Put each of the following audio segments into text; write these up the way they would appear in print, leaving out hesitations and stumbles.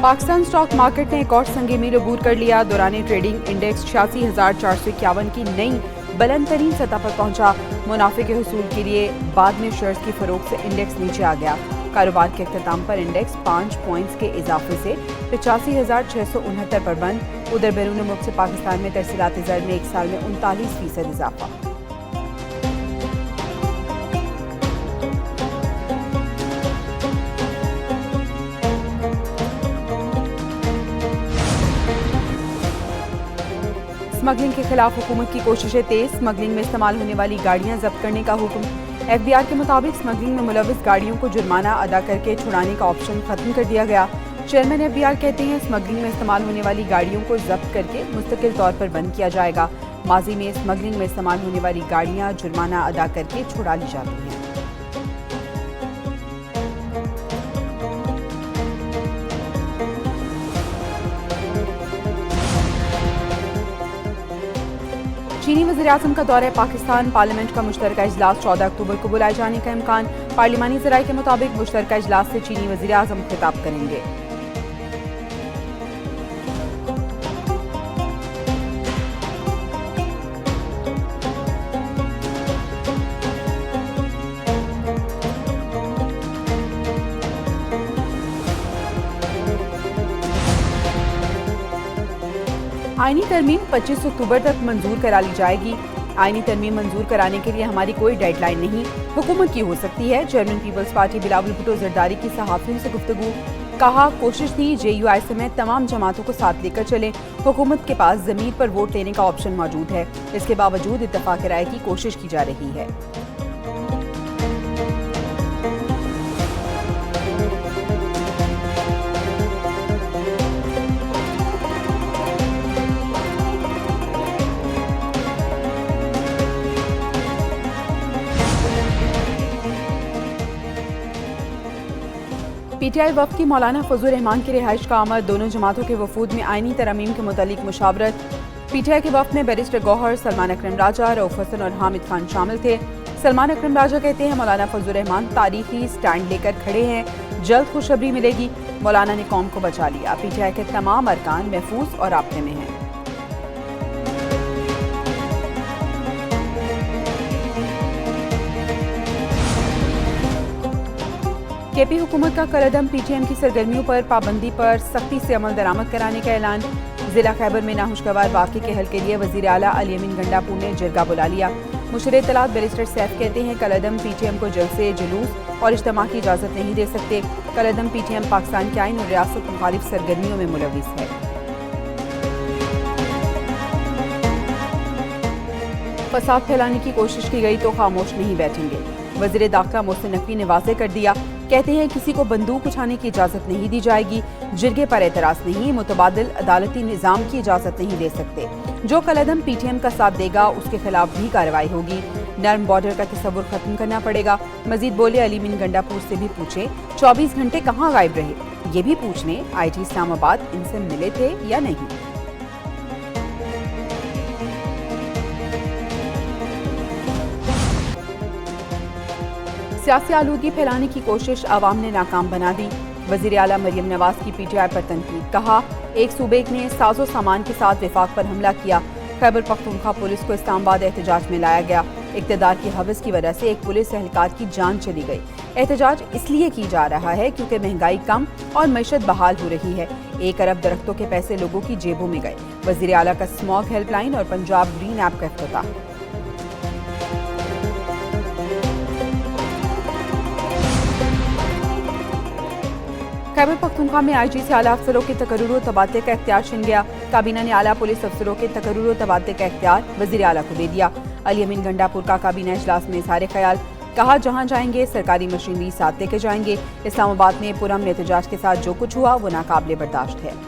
Pakistan stock market ने एक और संग मील अबूर कर लिया। दौरान ट्रेडिंग इंडेक्स 86,451 की नई बुलंद तरीन सतह पर पहुंचा। मुनाफे के हुसूल के लिए बाद में शेयर्स की फरोख्त से इंडेक्स नीचे आ गया। कारोबार के अख्ताम पर इंडेक्स 5 पॉइंट्स के इजाफे से 85,669 पर बंद। उधर बैरून मुल्क से पाकिस्तान में तरसीलात ज़र में एक साल में 39% इजाफा। स्मगलिंग के खिलाफ हुकूमत की कोशिशें तेज। स्मगलिंग में इस्तेमाल होने वाली गाड़ियां जब्त करने का हुक्म। FBI के मुताबिक स्मगलिंग में मुलविस गाड़ियों को जुर्माना अदा करके छुड़ाने का ऑप्शन खत्म कर दिया गया। चेयरमैन FBI कहते हैं स्मगलिंग में इस्तेमाल होने वाली गाड़ियों को जब्त करके मुस्तकिल तौर पर बंद किया जाएगा। माजी में स्मगलिंग में इस्तेमाल होने वाली गाड़ियां जुर्माना अदा करके छुड़ा ली जाती हैं। चीनी वज़ीर-ए-आज़म का दौरा पाकिस्तान। पार्लियामेंट का मुश्तरका इजलास 14 अक्टूबर को बुलाए जाने का इम्कान। पार्लिमानी ज़राए के मुताबिक मुश्तरका इजलास से चीनी वज़ीर-ए-आज़म खिताब करेंगे। आईनी तरमीम 25 अक्टूबर तक मंजूर करा ली जाएगी। आईनी तरमीम मंजूर कराने के लिए हमारी कोई डेडलाइन नहीं, हुकूमत की हो सकती है। चेयरमैन पीपल्स पार्टी बिलावल भुट्टो जरदारी की सहाफियों से गुफ्तगू। कहा कोशिश थी JUI समेत तमाम जमातों को साथ लेकर चले। हुकूमत के पास ज़मीर पर वोट लेने का ऑप्शन मौजूद है। इसके बावजूद इत्तफाक राय की कोशिश की जा रही है। PTI वफ़द की मौलाना फजल रहमान की रिहाइश का अमर। दोनों जमातों के वफूद में आईनी तरमीम के मुतालिक मुशावरत। PTI के वफ़द में बैरिस्टर गौहर, सलमान अकरम राजा, रऊफ हसन और हामिद खान शामिल थे। सलमान अकरम राजा कहते हैं मौलाना फजल रहमान तारीखी स्टैंड लेकर खड़े हैं, जल्द खुशखबरी मिलेगी। मौलाना ने कौम को बचा लिया। PTI के तमाम अरकान महफूज और राब्ते में हैं। KP हुकूमत का कलअदम। PTM की सरगर्मियों पर पाबंदी पर सख्ती से अमल दरामद कराने का ऐलान। जिला खैबर में नाखुशगवार वाक़े के हल के लिए वज़ीर आला अली अमीन गंडापुर ने जरगा बुला लिया। मुशर्रे इत्तलात बैरिस्टर सैफ कहते हैं कलअदम PTM को जलसे, जुलूस और इज्तिमा की इजाज़त नहीं दे सकते। कलअदम PTM पाकिस्तान के आइन और रियासत मुखालिफ सरगर्मियों में मुलविस है। फसाद फैलाने की कोशिश की गई तो खामोश नहीं बैठेंगे। वज़ीर दाखिला मोहसिन नकवी ने वाज़ेह कर दिया। कहते हैं किसी को बंदूक उठाने की इजाज़त नहीं दी जाएगी। जिरगे पर एतराज़ नहीं, मुतबादिल अदालती निज़ाम की इजाज़त नहीं दे सकते। जो कलअदम PTM का साथ देगा उसके खिलाफ भी कार्रवाई होगी। नर्म बॉर्डर का तस्वुर खत्म करना पड़ेगा। मजीद बोले अली अमीन गंडापुर से भी पूछे 24 घंटे कहाँ गायब रहे, ये भी पूछ लें IG इस्लामाबाद इनसे मिले थे या नहीं। सियासी आलूगी फैलाने की कोशिश आवाम ने नाकाम बना दी। वज़ीर आला मरियम नवाज की PTI पर तनकीद। कहा एक सूबे ने साजो सामान के साथ विफाक पर हमला किया। खैबर पख्तूनख्वा पुलिस को इस्लामाबाद एहतजाज में लाया गया। इक़्तिदार की हवस की वजह से एक पुलिस एहलकार की जान चली गई। एहतजाज इसलिए की जा रहा है क्योंकि महंगाई कम और मईशत बहाल हो रही है। 1 अरब दरख्तों के पैसे लोगों की जेबों में गए। वज़ीर आला का स्मॉग हेल्पलाइन और पंजाब ग्रीन ऐप का इफ्तिताह। खैबर पख्तूनख्वा में IG से आला अफसरों के तकर्रुर तबादले का इख्तियार छिन गया। काबीना ने आला पुलिस अफसरों के तकर्रुर तबादले का इख्तियार वज़ीर आला को दे दिया। अली अमीन गंडापुर का काबीना इजलास में इज़हार ख्याल। कहा जहां जाएंगे सरकारी मशीनरी साथ लेके जाएंगे। इस्लामाबाद में पुरअमन एहतजाज के साथ जो कुछ हुआ वो नाकाबिले बर्दाश्त है।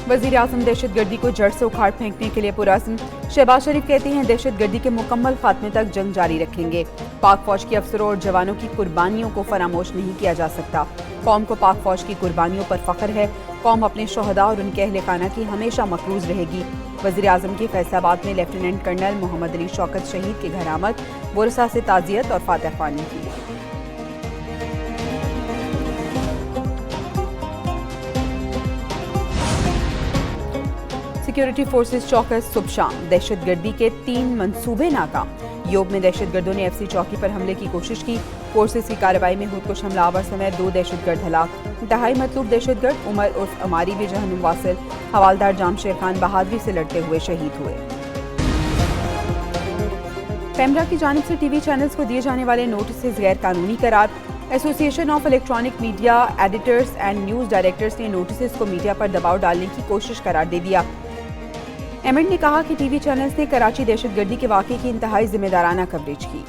वजीर आजम दहशतगर्दी को जड़ से उखाड़ फेंकने के लिए पुरअज़्म। शहबाज शरीफ कहते हैं दहशतगर्दी के मुकम्मल खात्मे तक जंग जारी रखेंगे। पाक फौज के अफसरों और जवानों की कुर्बानियों को फरामोश नहीं किया जा सकता। कौम को पाक फौज की कुर्बानियों पर फख्र है। कौम अपने शोहदा और उनके अहले खाना की हमेशा मकरूज रहेगी। वजीर आजम की फैसलाबाद में लेफ्टिनेंट कर्नल मोहम्मद अली शौकत शहीद के घर आमद, वरसा से ताज़ियत और फातह ख्वानी की। सिक्योरिटी फोर्सेस चौकस सुबह शाम, दहशतगर्दी के 3 मंसूबे नाकाम। योग में दहशतगर्दों ने FC चौकी पर हमले की कोशिश की। फोर्सेस की कार्रवाई में खुदकुश हमलावर समेत 2 दहशतगर्द हलाक। इंतहाई मतलूब दहशतगर्द उमर उर्फ अमारी भी जहन्नुम वासिल हवालदार जामशेर खान बहादुरी से लड़ते हुए शहीद हुए। पेमरा की जानिब से TV चैनल्स को दिए जाने वाले नोटिस गैर कानूनी करार। Association of electronic media editors and news directors ने नोटिस को मीडिया पर दबाव डालने की कोशिश करार दे दिया। एमिड ने कहा कि TV चैनल्स ने कराची दहशतगर्दी के वाक़े की इंतहाई जिम्मेदाराना कवरेज की।